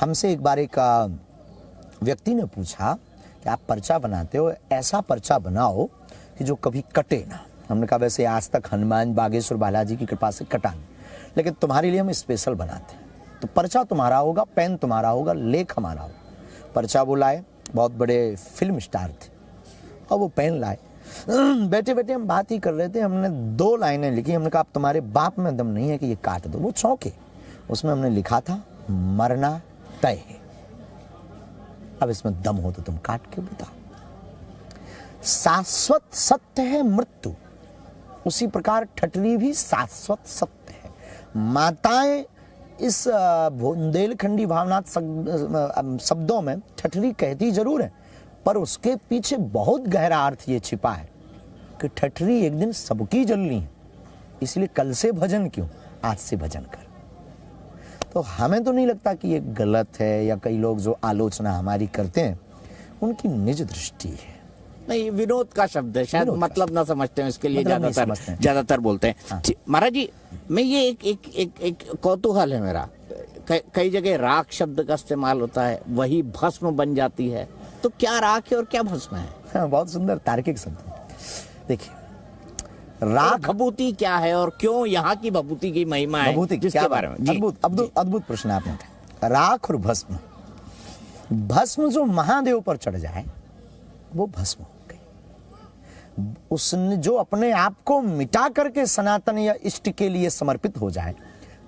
हमसे एक बार एक व्यक्ति ने पूछा कि आप पर्चा बनाते हो, ऐसा पर्चा बनाओ कि जो कभी कटे ना। हमने कहा वैसे आज तक हनुमान बागेश्वर बालाजी की कृपा से कटा नहीं, लेकिन तुम्हारे लिए हम स्पेशल बनाते हैं। तो पर्चा तुम्हारा होगा, पेन तुम्हारा होगा, लेख हमारा होगा। पर्चा वो लाए, बहुत बड़े फिल्म स्टार थे, और वो पेन लाए। बैठे बैठे हम बात ही कर रहे थे, हमने 2 लाइनें लिखी। हमने कहा अब तुम्हारे बाप में दम नहीं है कि ये काट दो। वो चौंके। उसमें हमने लिखा था मरना तय है, अब इसमें दम हो तो तुम काट के बताओ। शाश्वत सत्य है मृत्यु, उसी प्रकार ठठरी भी शाश्वत सत्य है। माताएं इस बुंदेलखंडी भावनात् शब्दों में ठठरी कहती जरूर है, पर उसके पीछे बहुत गहरा अर्थ ये छिपा है कि ठठरी एक दिन सबकी जलनी है, इसलिए कल से भजन क्यों, आज से भजन कर। तो हमें तो नहीं लगता कि ये गलत है, या कई लोग जो आलोचना हमारी करते हैं उनकी निज दृष्टि है। नहीं, विनोद का शब्द है, शायद मतलब ना समझते हैं, इसके लिए ज्यादातर बोलते हैं। हाँ। महाराज जी, मैं ये एक कौतूहल है मेरा। कई जगह राख शब्द का इस्तेमाल होता है, वही भस्म बन जाती है, तो क्या राख है और क्या भस्म है? हाँ, बहुत सुंदर तार्किक शब्द। देखिए, राख भभूति क्या है और क्यों यहाँ की भभूति की महिमा है, जिसके बारे में अद्भुत प्रश्न आपने उठाया। राख और भस्म, भस्म जो महादेव पर चढ़ जाए वो भस्म हो गई। उसने जो अपने आप को मिटा करके सनातन या इष्ट के लिए समर्पित हो जाए,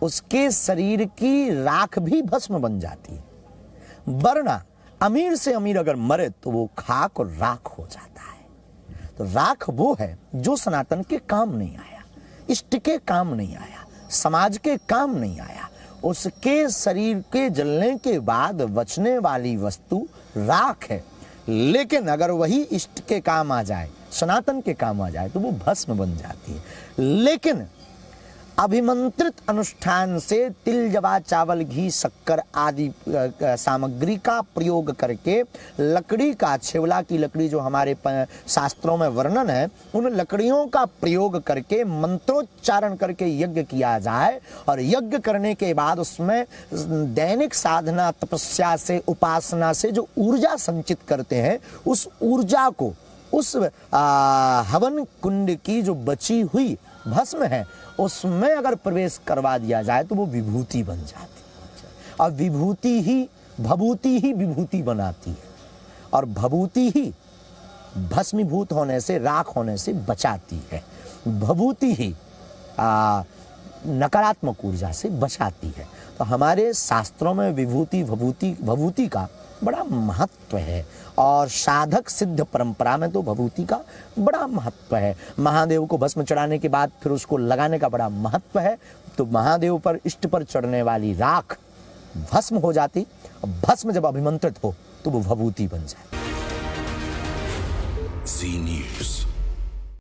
उसके शरीर की राख भी भस्म बन जाती है। वरना अमीर से अमीर अगर मरे तो वो खाक और राख हो जाता है। तो राख वो है जो सनातन के काम नहीं आया, इष्ट के काम नहीं आया, समाज के काम नहीं आया। उसके शरीर के जलने के बाद बचने वाली वस्तु राख है। लेकिन अगर वही इष्ट के काम आ जाए, सनातन के काम आ जाए, तो वो भस्म बन जाती है। लेकिन अभिमंत्रित अनुष्ठान से तिल जवा चावल घी शक्कर आदि सामग्री का प्रयोग करके, लकड़ी का, छेवला की लकड़ी जो हमारे शास्त्रों में वर्णन है, उन लकड़ियों का प्रयोग करके मंत्रोच्चारण करके यज्ञ किया जाए, और यज्ञ करने के बाद उसमें दैनिक साधना, तपस्या से, उपासना से जो ऊर्जा संचित करते हैं, उस ऊर्जा को उस हवन कुंड की जो बची हुई भस्म है उसमें अगर प्रवेश करवा दिया जाए तो वो विभूति बन जाती है। और भभूति ही विभूति बनाती है, और भभूति ही भस्मीभूत होने से, राख होने से बचाती है। भभूति ही नकारात्मक ऊर्जा से बचाती है। तो हमारे शास्त्रों में भभूति का बड़ा महत्व है, और साधक सिद्ध परंपरा में तो भभूति का बड़ा महत्व है। महादेव को भस्म चढ़ाने के बाद फिर उसको लगाने का बड़ा महत्व है। तो महादेव पर, इष्ट पर चढ़ने वाली राख भस्म हो जाती, और भस्म जब अभिमंत्रित हो तो वो भभूति बन जाती।